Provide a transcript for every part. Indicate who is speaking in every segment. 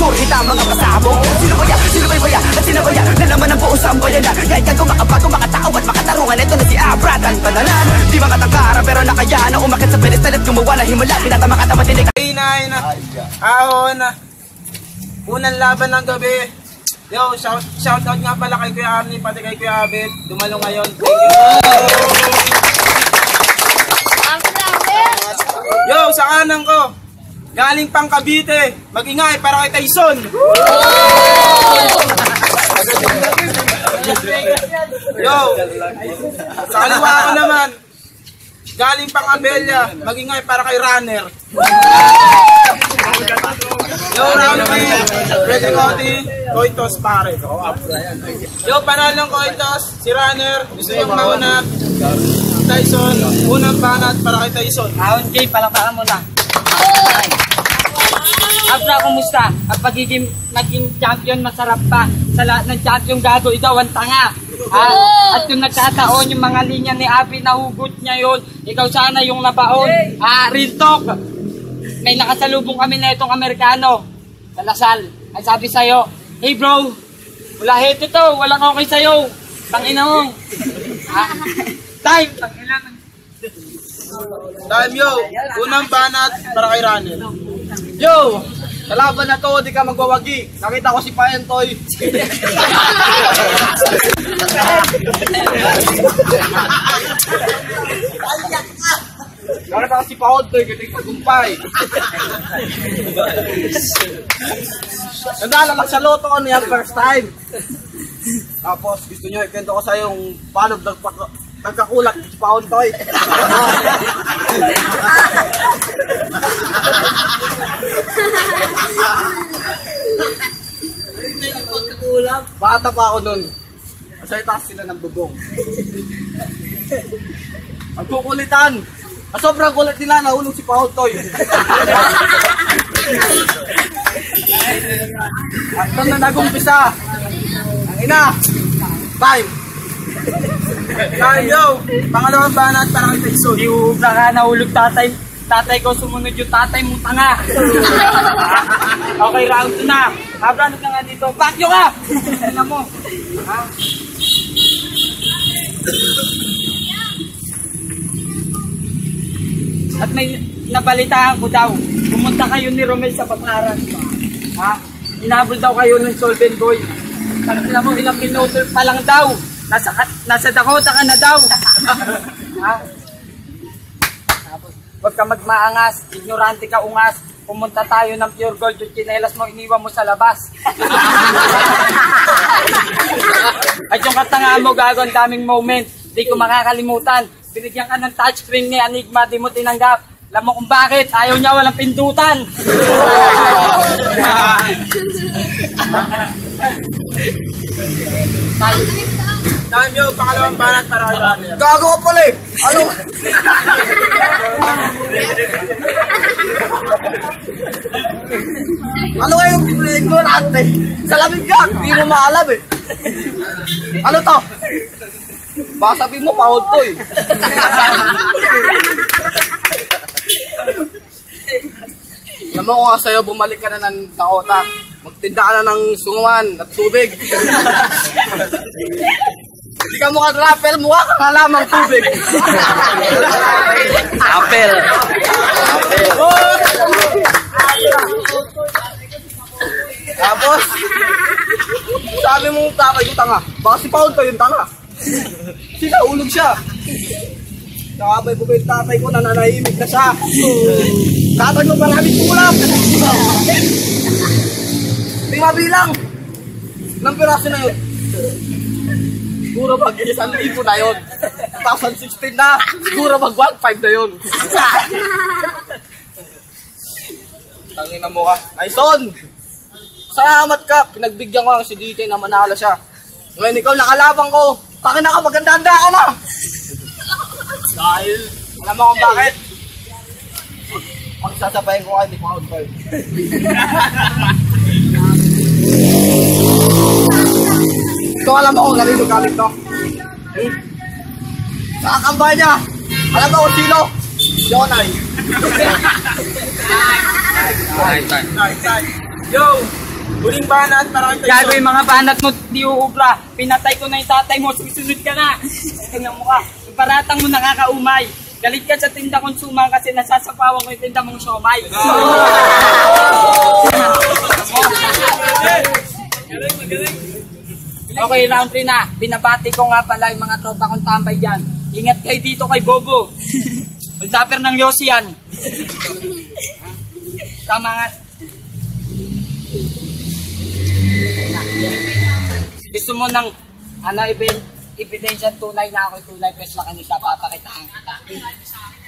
Speaker 1: sure hita mga pasabog. Sino ba yan? Sino ba yan? At sino ba yan? Nalaman ang buong sambayanan. Kahit kang makabago, makatao at makatarungan. Ito na si Abrad ang panalan. Di makatangkara pero nakaya na umakit sa pedestal at gumawa na himala. Pinatama ka tamat hindi ka.
Speaker 2: Ay na. Ahon na. Unang laban ng gabi. Yo, shout out nga pala kay Kuya Arnie, pati kay Kuya Abel. Dumalo ngayon. Thank you. Yo, sa kanan ko. Galing pang Cavite. Mag-ingay para kay Tyson. Yo, sa kaliwa ko naman. Galing pang Abella. Mag-ingay para kay Runner. Yo, round me. Ready Cody. Coitos pare. Yo, panalong Coitos. Si Runner. Gusto yung mauna. Tyson. Unang banat para kay Tyson.
Speaker 3: Ahon Jay, palakpakan mo na. Abra, kumusta? Ang pagiging naging champion, masarap pa. Sa lahat ng champion gago, ikaw ang tanga. At kung nagkataon yung mga linya ni Abby, nahugot niya yun. Ikaw sana yung nabaon. Real talk. May nakasalubong kami na itong Amerikano sa Lasal. Ang sabi sa'yo, hey bro, wala hate ito, walang okay sa'yo. Tangina mo. Time.
Speaker 2: Time yo, unang banat para kay Runner.
Speaker 4: Yo! Sa laban na to, di ka magwawagi. Nakita ko si Paentoy. Nakita ko si Paentoy, gating tagumpay. Nandala lang sa loto ko niya first time. Tapos gusto nyo ikwento ko sa yung paano nagkakulak si Paentoy. Bata pa ako nun. Sa itaas sila ng bubong. Magkukulitan. Sobrang kulit nila, nahulog si Paentoy. At doon na nag-umpisa. Ang ina. Time.
Speaker 2: Time yo, pangalawang banat para kay Tyson.
Speaker 3: Di ubra ka, nahulog tatay. Tatay ko, sumunod yung tatay mong tanga. Okay, round 2 na. Abra, ano ka nga dito? Bakyo ka! Ano mo? At may nabalitaan ko daw, pumunta kayo ni Romel sa Pataran. Inabol daw kayo ng Solvent Boy. Tangina mo, ilang minuto pa lang daw. Nasa Dakota ka na daw. Huwag ka magmaangas, ignorante ka ungas. Pumunta tayo ng Pure Gold, yung chinelas mo, iniwan mo sa labas. At yung katangaan mo, gago, ang daming moment. Di ko makakalimutan. Binigyan ka ng touchscreen ni Enigma, di mo tinanggap. Alam mo kung bakit, ayaw niya, walang pindutan.
Speaker 2: Time yo, pangalawang banat para kay Runner.
Speaker 4: Gago ka pala eh! Ano? Ano nga yung ignorante? Sa lamig ka, hindi mo maalam eh. Ano to? Baka sabihin mo, Paentoy. Alam mo ko nga sa'yo, bumalik ka na ng Dakota. Magtinda ka na ng sunguan at tubig. Hindi ka mukha rappel, mukha ka nga lamang tubig.
Speaker 3: Apel.
Speaker 4: Tapos, sabi mo tatay yung tanga. Baka si Paentoy yung tanga. Ulog siya. Nakabay ko yung tatay ko, nananahimik na siya. Tatay ko maraming tulap. Hindi mabilang. Nang piraso na yun. Siguro mag-1,000 na yun. 2016 na. Siguro mag-1,500 na yun. Tangina mo ka. Tyson! Salamat ka. Pinagbigyan ko lang si DJ na manalo siya. Ngayon ikaw nakalabang ko. Takin na ka, maganda-handa ka na. Dahil, alam mo kung bakit? Magsasabayin ko kayo ni Paentoy. Ito alam mo kung ganito gamit to. Nakakambay niya. Alam mo kung sino? Jonay.
Speaker 2: Yo, Huling banat para kay
Speaker 3: Gago
Speaker 2: Tyson.
Speaker 3: yung mga banat mo, di uubra. Pinatay ko na yung tatay mo, susunod ka na. Tingnan mo ka, yung paratang mo nakakaumay. Galit ka sa tinda kong suma kasi nasasapawan ko yung tinda mong siomay. Okay, round 3 na. Binabati ko nga pala yung mga tropa kong tambay dyan. Ingat kayo dito kay Bobo. Ultaper ng Yossi yan. Tama nga. Gusto mo ng ebidensya tunay na ako tunay pes makanisa papakitaan kita.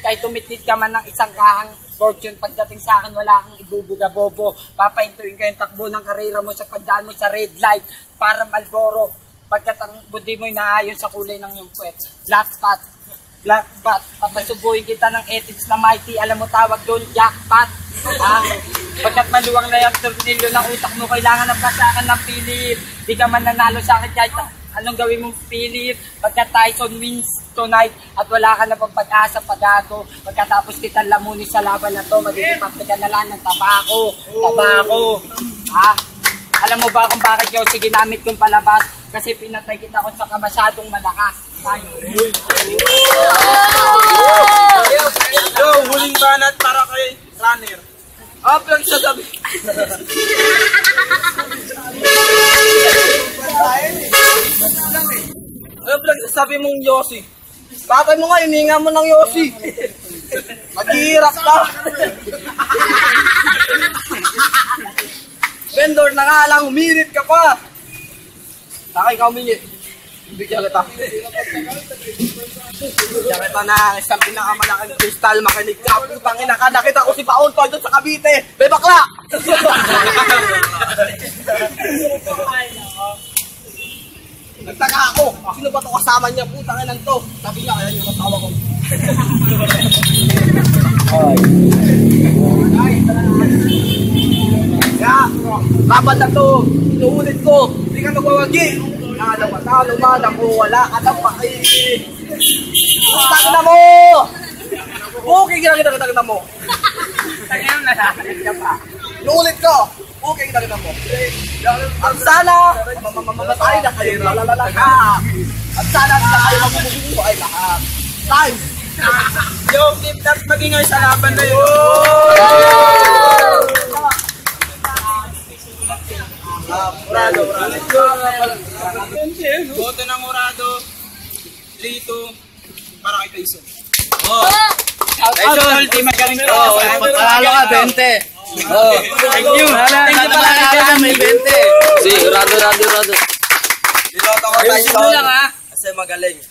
Speaker 3: Kahit tumitit ka man ng isang kahang fortune pagdating sa akin wala kang ibubuga bobo. Papaintuin ko yung takbo ng karera mo sa pagdaan mo sa red light para Malboro. Pagkat ang budi mo inaayon sa kulay ng iyong puwet. Black spot. Papasubuhin kita ng ethics na mighty. Alam mo tawag doon, jackpot. Pagkat maluwang na yung tornilyo ng utak mo, kailangan na pasakan ng Philip. Di ka man nanalo sa akin kahit anong gawin mong Philip. Pagkat Tyson wins tonight at wala ka na pang pag-asa pag-ago. Pagkatapos kita lamunin sa laban na to, mag-iipak ka na lang ng tabako. Alam mo ba kung bakit yung ginamit kong palabas? Kasi pinatay kita ko sa masyadong malakas.
Speaker 2: Yo, huling banat para kay Runner.
Speaker 4: Lang sasabi. Lang sasabi mong Yossi. Tatay mo nga, hininga mo ng Yossi. Maghihirap ka. Vendor na nga lang, uminit ka pa. Takay ka uminit. Bigyan kita. Bigyan kita na isang pinakamalaking kristal. Makinig ka, putang ina ka. Nakita ko si Paon Toy doon sa Cavite. Be bakla! Nagtaka ako. Sino ba ito kasama niya? Putang ina to. Sabi niya, kaya yung asawa ko. Kaya, laban na to. Inuulit ko. Hindi ka magwawagi. Alam mo, talo man ako, wala ka na paki. Tangin na mo! Okay, kita mo. Inuulit ko. Okay, kita mo. At sana, mamamatay na kayo, lalalala ka. At sana, sa kayo magbubuo ay lahat. Time!
Speaker 2: Yo, keep that magingay sa laban na yun.
Speaker 4: Murado.
Speaker 2: Boto ng Murado. 3-2 para kay Tyson.
Speaker 3: Tyson, di magaling to.
Speaker 4: Panalo ka, 20.
Speaker 3: Thank you. Thank you pala kaya may 20.
Speaker 4: Si, Rado. Binoto ko Tyson.
Speaker 3: lang ha.
Speaker 4: Kasi magaling.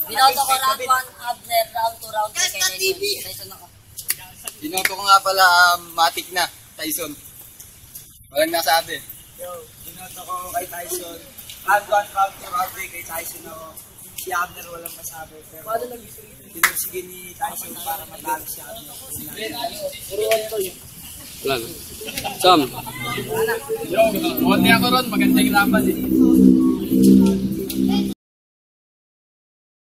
Speaker 5: Binoto ko round 1, Abner, round 2, round 3 kay Tyson ako.
Speaker 4: Binoto ko nga pala, matik na, Tyson. Walang nasabi.
Speaker 2: Yo, binoto ko kay Tyson. Round 1, round 2, round 3 kay Tyson ako. Si Abner walang masabi. Pero dinursige ni Tyson para matalo si Abner.
Speaker 6: Wala na. Sam.
Speaker 3: Konti ako ron, magandang laban eh.